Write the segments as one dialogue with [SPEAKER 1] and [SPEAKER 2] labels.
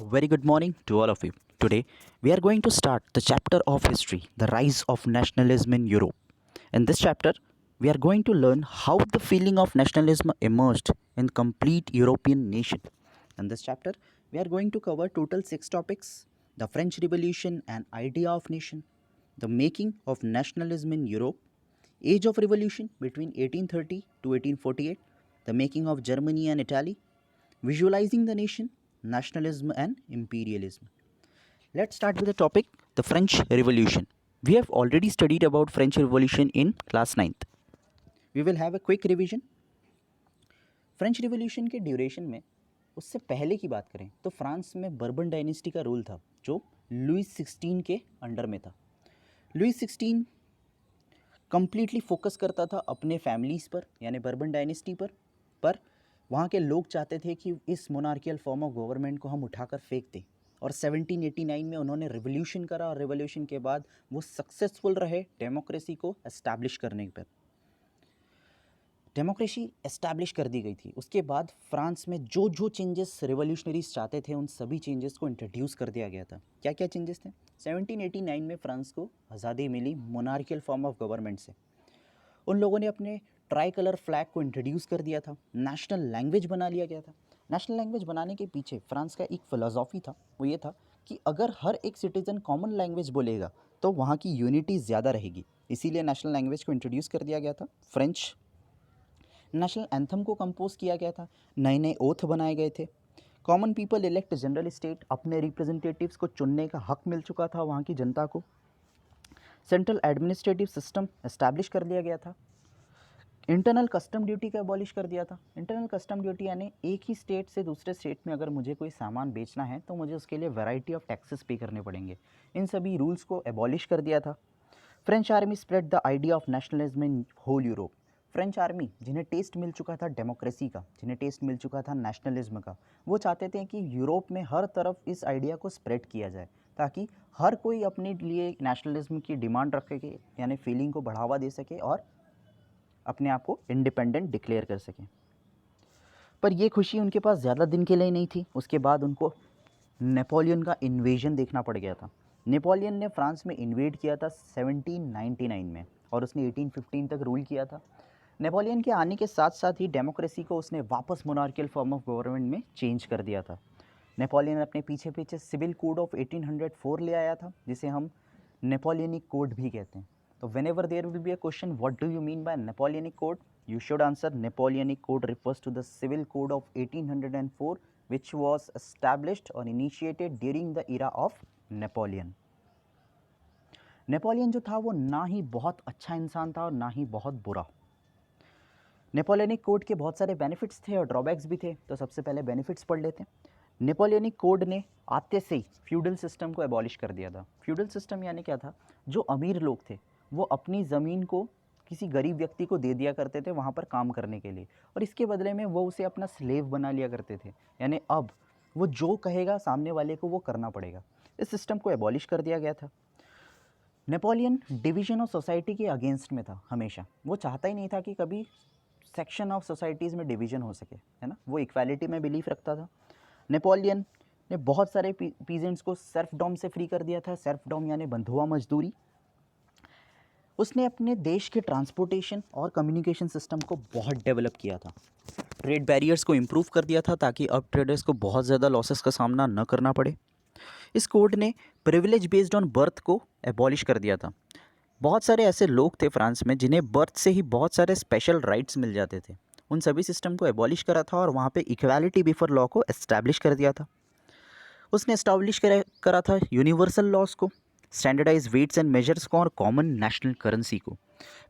[SPEAKER 1] Very good morning to all of you. Today, we are going to start the chapter of history, the rise of nationalism in Europe. In this chapter, we are going to learn how the feeling of nationalism emerged in complete European nation. In this chapter, we are going to cover total 6 topics: the French Revolution and idea of nation, the making of nationalism in Europe, age of revolution between 1830 to 1848, the making of Germany and Italy, visualizing the nation, nationalism and imperialism. Let's start with the topic, the French Revolution. We have already studied about French Revolution in class 9th. We will have a quick revision. French revolution के duration में उससे पहले की बात करें तो France में bourbon dynasty का रूल था जो लुइस 16 के अंडर में था। लुइस 16 कम्प्लीटली फोकस करता था अपने फैमिलीज़ पर यानी बर्बन डायनेस्टी पर वहाँ के लोग चाहते थे कि इस मोनार्कियल फॉर्म ऑफ गवर्नमेंट को हम उठाकर फेंक दें और 1789 में उन्होंने रिवॉल्यूशन करा और रिवॉल्यूशन के बाद वो सक्सेसफुल रहे डेमोक्रेसी को एस्टैब्लिश करने पर। डेमोक्रेसी एस्टैब्लिश कर दी गई थी। उसके बाद फ्रांस में जो जो चेंजेस रिवॉल्यूशनरीज चाहते थे उन सभी चेंजेस को इंट्रोड्यूस कर दिया गया था। क्या क्या चेंजेस थे? 1789 में फ्रांस को आज़ादी मिली मोनार्कियल फॉर्म ऑफ गवर्नमेंट से। उन लोगों ने अपने ट्राई कलर फ्लैग को इंट्रोड्यूस कर दिया था। नेशनल लैंग्वेज बना लिया गया था। नेशनल लैंग्वेज बनाने के पीछे फ्रांस का एक फ़िलॉसॉफ़ी था, वो ये था कि अगर हर एक सिटीज़न कॉमन लैंग्वेज बोलेगा तो वहाँ की यूनिटी ज़्यादा रहेगी। इसीलिए नेशनल लैंग्वेज को इंट्रोड्यूस कर दिया गया था। फ्रेंच नेशनल एंथम को कंपोज किया गया था। नए नए ओथ बनाए गए थे। Common people elect general state, अपने रिप्रेजेंटेटिव्स को चुनने का हक मिल चुका था वहाँ की जनता को। सेंट्रल एडमिनिस्ट्रेटिव सिस्टम एस्टैब्लिश कर दिया गया था। इंटरनल कस्टम ड्यूटी का अबॉलिश कर दिया था। इंटरनल कस्टम ड्यूटी यानी एक ही स्टेट से दूसरे स्टेट में अगर मुझे कोई सामान बेचना है तो मुझे उसके लिए वैरायटी ऑफ टैक्सेस पे करने पड़ेंगे। इन सभी रूल्स को एबॉलिश कर दिया था। French army spread the idea of nationalism in whole Europe. French army जिन्हें टेस्ट मिल चुका था डेमोक्रेसी का, जिन्हें टेस्ट मिल चुका था नेशनलिज्म का, वो चाहते थे कि यूरोप में हर तरफ इस आइडिया को स्प्रेड किया जाए ताकि हर कोई अपने लिए नेशनलिज्म की डिमांड रखे यानी फीलिंग को बढ़ावा दे सके और अपने आप को इंडिपेंडेंट डिक्लेयर कर सकें। पर ये खुशी उनके पास ज़्यादा दिन के लिए नहीं थी। उसके बाद उनको नेपोलियन का इन्वेजन देखना पड़ गया था। नेपोलियन ने फ्रांस में इन्वेड किया था 1799 में और उसने 1815 तक रूल किया था। नेपोलियन के आने के साथ साथ ही डेमोक्रेसी को उसने वापस मोनार्कियल फॉर्म ऑफ गवर्नमेंट में चेंज कर दिया था। नेपोलियन अपने पीछे पीछे सिविल कोड ऑफ 1804 ले आया था जिसे हम नेपोलियनिक कोड भी कहते हैं। तो whenever there will be a question, what do you mean by Napoleonic Code? You should answer Napoleonic Code refers to the civil code of 1804 which was established or initiated during the era of Napoleon. Napoleon जो था वो ना ही बहुत अच्छा इंसान था और ना ही बहुत बुरा। नेपोलियनिक कोड के बहुत सारे बेनिफिट्स थे और ड्रॉबैक्स भी थे। तो सबसे पहले बेनिफिट्स पढ़ लेते हैं। नेपोलियनिक कोड ने आते से ही फ्यूडल सिस्टम को एबॉलिश कर दिया था। फ्यूडल सिस्टम यानी क्या था? जो अमीर लोग थे वो अपनी ज़मीन को किसी गरीब व्यक्ति को दे दिया करते थे वहाँ पर काम करने के लिए और इसके बदले में वो उसे अपना स्लेव बना लिया करते थे। यानी अब वो जो कहेगा सामने वाले को वो करना पड़ेगा। इस सिस्टम को एबॉलिश कर दिया गया था। नेपोलियन डिवीजन ऑफ सोसाइटी के अगेंस्ट में था हमेशा। वो चाहता ही नहीं था कि कभी सेक्शन ऑफ सोसाइटीज़ में डिवीजन हो सके, है ना। वो इक्वालिटी में बिलीव रखता था। नेपोलियन ने बहुत सारे पीजेंट्स को सर्फडॉम से फ्री कर दिया था। सर्फडॉम यानी बंधुआ मजदूरी। उसने अपने देश के ट्रांसपोर्टेशन और कम्युनिकेशन सिस्टम को बहुत डेवलप किया था। ट्रेड बैरियर्स को इम्प्रूव कर दिया था ताकि अब ट्रेडर्स को बहुत ज़्यादा लॉसेस का सामना न करना पड़े। इस कोड ने प्रिविलेज बेस्ड ऑन बर्थ को एबॉलिश कर दिया था। बहुत सारे ऐसे लोग थे फ्रांस में जिन्हें बर्थ से ही बहुत सारे स्पेशल राइट्स मिल जाते थे। उन सभी सिस्टम को एबॉलिश करा था और वहाँ पे इक्वालिटी बिफोर लॉ को एस्टैब्लिश कर दिया था। उसने एस्टैब्लिश करा था यूनिवर्सल लॉज को, स्टैंडर्डाइज वेट्स एंड मेजर्स को और कॉमन नेशनल करेंसी को।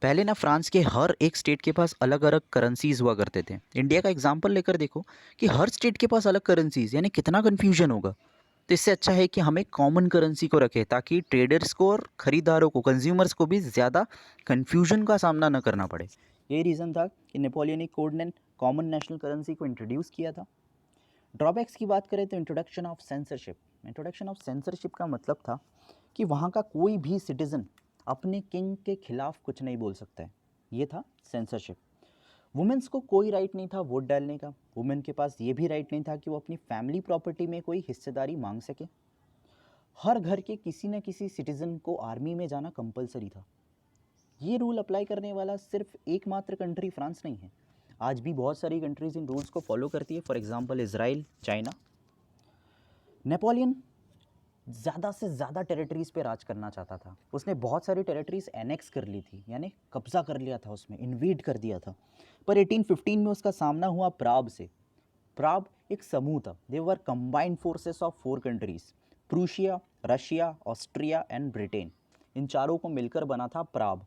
[SPEAKER 1] पहले ना फ्रांस के हर एक स्टेट के पास अलग अलग करेंसीज हुआ करते थे। इंडिया का एग्जांपल लेकर देखो कि हर स्टेट के पास अलग करेंसीज, यानी कितना कन्फ्यूजन होगा। तो इससे अच्छा है कि हमें कॉमन करेंसी को रखें ताकि ट्रेडर्स को और ख़रीदारों को, कंज्यूमर्स को भी ज़्यादा कन्फ्यूजन का सामना न करना पड़े। यही रीज़न था कि नेपोलियनिक कोड ने कॉमन नेशनल करेंसी को इंट्रोड्यूस किया था। ड्रॉबैक्स की बात करें तो introduction of censorship. Introduction of censorship का मतलब था कि वहाँ का कोई भी सिटीज़न अपने किंग के खिलाफ कुछ नहीं बोल सकता है। ये था सेंसरशिप। वुमेन्स को कोई राइट नहीं था वोट डालने का, वुमेन के पास ये भी राइट नहीं था कि वो अपनी फैमिली प्रॉपर्टी में कोई हिस्सेदारी मांग सके। हर घर के किसी न किसी सिटीजन को आर्मी में जाना कंपलसरी था। ये रूल अप्लाई करने वाला सिर्फ एकमात्र कंट्री फ्रांस नहीं है, आज भी बहुत सारी कंट्रीज इन रूल्स को फॉलो करती है। For example Israel, China. Napoleon ज़्यादा से ज़्यादा टेरिटरीज़ पे राज करना चाहता था, उसने बहुत सारी टेरिटरीज़ एनेक्स कर ली थी, यानी कब्जा कर लिया था, उसमें इन्वेड कर दिया था। पर 1815 में उसका सामना हुआ प्राग से। प्राग एक समूह था, they were combined forces of 4 countries, Prussia, Russia, Austria and Britain. इन चारों को मिलकर बना था प्राग।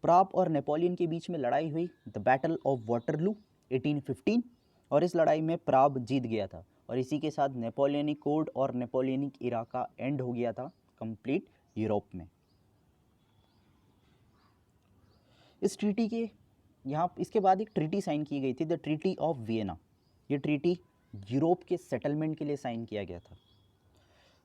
[SPEAKER 1] प्राग और नेपोलियन के बीच में लड़ाई हुई, द बैटल ऑफ वाटरलू 1815, और इस लड़ाई में प्राग जीत गया था और इसी के साथ नेपोलियनिक कोड और नेपोलियनिक इरा का एंड हो गया था कंप्लीट यूरोप में। इस ट्रीटी के यहाँ इसके बाद एक ट्रीटी साइन की गई थी, द ट्रीटी ऑफ वियना। ये ट्रीटी यूरोप के सेटलमेंट के लिए साइन किया गया था।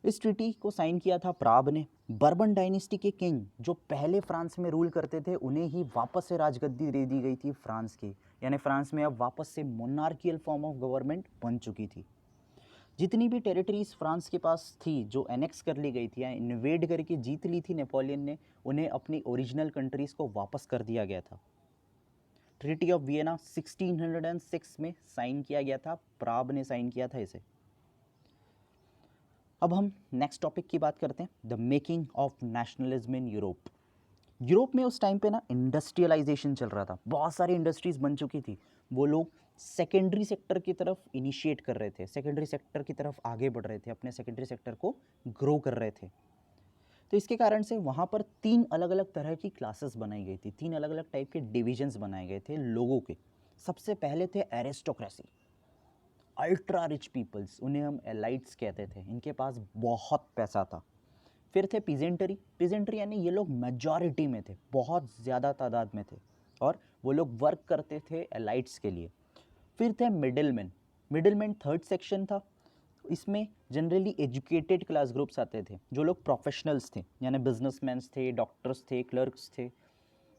[SPEAKER 1] इस ट्रीटी को साइन किया था प्राग ने। बर्बन डायनेस्टी के किंग जो पहले फ्रांस में रूल करते थे, उन्हें ही वापस से राजगद्दी दे दी गई थी फ्रांस की, यानी फ्रांस में अब वापस से मोनार्कियल फॉर्म ऑफ गवर्नमेंट बन चुकी थी। जितनी भी टेरिटरीज फ्रांस के पास थी जो एनेक्स कर ली गई थी या इन्वेड करके जीत ली थी नेपोलियन ने, उन्हें अपनी ओरिजिनल कंट्रीज़ को वापस कर दिया गया था। ट्रीटी ऑफ वियना 1606 में साइन किया गया था, प्राग ने साइन किया था इसे। अब हम नेक्स्ट टॉपिक की बात करते हैं, the making of nationalism in Europe. Europe में उस टाइम पे ना इंडस्ट्रियलाइजेशन चल रहा था, बहुत सारी इंडस्ट्रीज बन चुकी थी। वो लोग सेकेंडरी सेक्टर की तरफ इनिशिएट कर रहे थे, सेकेंडरी सेक्टर की तरफ आगे बढ़ रहे थे, अपने सेकेंडरी सेक्टर को ग्रो कर रहे थे। तो इसके कारण से वहाँ पर 3 अलग अलग तरह की क्लासेस बनाई गई थी, 3 अलग अलग टाइप के डिविजन्स बनाए गए थे लोगों के। सबसे पहले थे एरिस्टोक्रेसी, अल्ट्रा रिच पीपल्स, उन्हें हम एलाइट्स कहते थे, इनके पास बहुत पैसा था। फिर थे पीजेंटरी, पीजेंटरी यानी ये लोग मेजॉरिटी में थे, बहुत ज़्यादा तादाद में थे और वो लोग वर्क करते थे एलाइट्स के लिए। फिर थे मिडिलमैन, मिडिलमैन थर्ड सेक्शन था। इसमें जनरली एजुकेटेड क्लास ग्रुप्स आते थे, जो लोग प्रोफेशनल्स थे, यानी बिजनेसमैन्स थे, डॉक्टर्स थे, क्लर्क्स थे।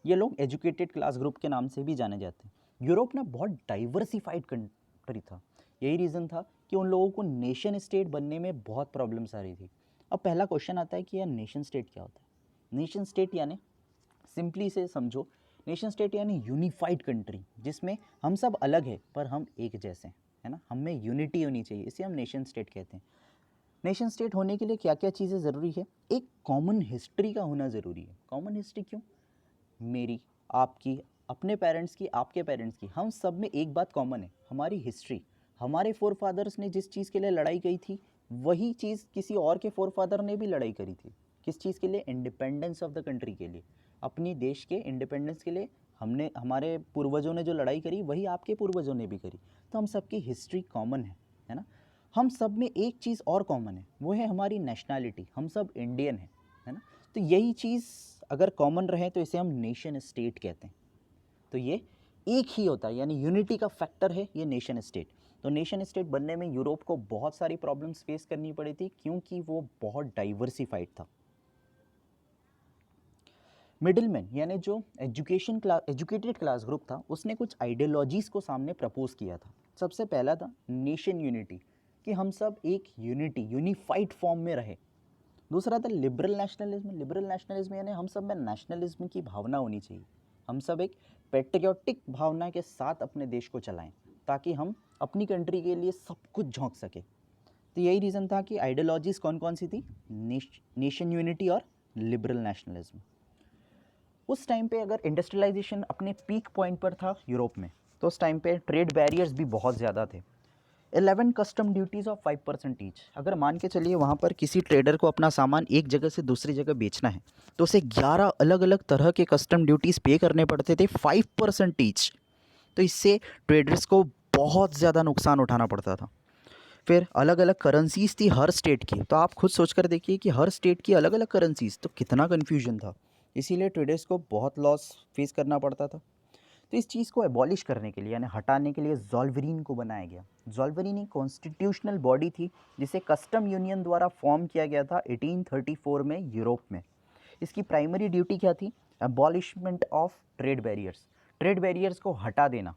[SPEAKER 1] ये लोग एजुकेटेड क्लास ग्रुप के नाम से भी जाने जाते हैं। यूरोप ना बहुत डाइवर्सिफाइड कंट्री था, यही रीज़न था कि उन लोगों को नेशन स्टेट बनने में बहुत प्रॉब्लम्स आ रही थी। अब पहला क्वेश्चन आता है कि यार नेशन स्टेट क्या होता है। नेशन स्टेट यानी सिंपली से समझो, नेशन स्टेट यानी यूनिफाइड कंट्री, जिसमें हम सब अलग हैं पर हम एक जैसे हैं, है ना, हम में यूनिटी होनी चाहिए, इसे हम नेशन स्टेट कहते हैं। नेशन स्टेट होने के लिए क्या क्या चीज़ें ज़रूरी है, एक कॉमन हिस्ट्री का होना ज़रूरी है। कॉमन हिस्ट्री क्यों, मेरी, आपकी, अपने पेरेंट्स की, आपके पेरेंट्स की, हम सब में एक बात कॉमन है, हमारी हिस्ट्री। हमारे फोर फादर्स ने जिस चीज़ के लिए लड़ाई की थी, वही चीज़ किसी और के फोर फादर ने भी लड़ाई करी थी। किस चीज़ के लिए, इंडिपेंडेंस ऑफ द कंट्री के लिए, अपनी देश के इंडिपेंडेंस के लिए हमने, हमारे पूर्वजों ने जो लड़ाई करी वही आपके पूर्वजों ने भी करी। तो हम सबकी हिस्ट्री कॉमन है ना। हम सब में एक चीज़ और कॉमन है, वो है हमारी नेशनैलिटी, हम सब इंडियन हैं, है ना। तो यही चीज़ अगर कॉमन रहे तो इसे हम नेशन स्टेट कहते हैं। तो ये एक ही होता है, यानी यूनिटी का फैक्टर है ये नेशन स्टेट। तो नेशन स्टेट बनने में यूरोप को बहुत सारी प्रॉब्लम्स फेस करनी पड़ी थी, क्योंकि वो बहुत डाइवर्सिफाइड था। मिडिलमैन यानी जो एजुकेटेड क्लास ग्रुप था, उसने कुछ आइडियोलॉजीज़ को सामने प्रपोज किया था। सबसे पहला था नेशन यूनिटी, कि हम सब एक यूनिटी, यूनिफाइड फॉर्म में रहे। दूसरा था लिबरल नेशनलिज्म, लिबरल नेशनलिज्म यानी हम सब में नेशनलिज्म की भावना होनी चाहिए, हम सब एक पेट्रियोटिक भावना के साथ अपने देश को चलाएं, ताकि हम अपनी कंट्री के लिए सब कुछ झोंक सके। तो यही रीज़न था कि आइडियोलॉजीज़ कौन कौन सी थी, नेशन यूनिटी और लिबरल नेशनलिज्म। उस टाइम पे अगर इंडस्ट्रियलाइजेशन अपने पीक पॉइंट पर था यूरोप में, तो उस टाइम पे ट्रेड बैरियर्स भी बहुत ज़्यादा थे। 11 कस्टम ड्यूटीज़ ऑफ 5% ईच। अगर मान के चलिए वहाँ पर किसी ट्रेडर को अपना सामान एक जगह से दूसरी जगह बेचना है, तो उसे 11 अलग अलग तरह के कस्टम ड्यूटीज़ पे करने पड़ते थे 5% ईच। तो इससे ट्रेडर्स को बहुत ज़्यादा नुकसान उठाना पड़ता था। फिर अलग अलग करेंसीज़ थी हर स्टेट की, तो आप खुद सोच कर देखिए कि हर स्टेट की अलग अलग करेंसीज़, तो कितना कन्फ्यूजन था। इसीलिए ट्रेडर्स को बहुत लॉस फेस करना पड़ता था। तो इस चीज़ को एबॉलिश करने के लिए, यानी हटाने के लिए, ज़ोल्वरीन को बनाया गया। ज़ोल्वरीन एक कॉन्स्टिट्यूशनल बॉडी थी जिसे कस्टम यूनियन द्वारा फॉर्म किया गया था 1834 में यूरोप में। इसकी प्राइमरी ड्यूटी क्या थी, abolishment of trade barriers, trade barriers को हटा देना,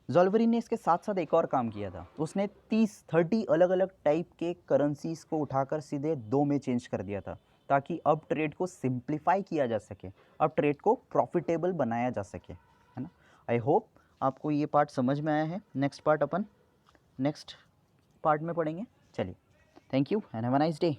[SPEAKER 1] ज़ोल्वरिन ने इसके साथ साथ एक और काम किया था, उसने 30 अलग अलग टाइप के करेंसीज़ को उठाकर सीधे 2 में चेंज कर दिया था, ताकि अब ट्रेड को सिंप्लीफाई किया जा सके, अब ट्रेड को प्रॉफिटेबल बनाया जा सके, है ना। आई होप आपको ये पार्ट समझ में आया है। नेक्स्ट पार्ट अपन नेक्स्ट पार्ट में पढ़ेंगे। चलिए, thank you and have a nice day.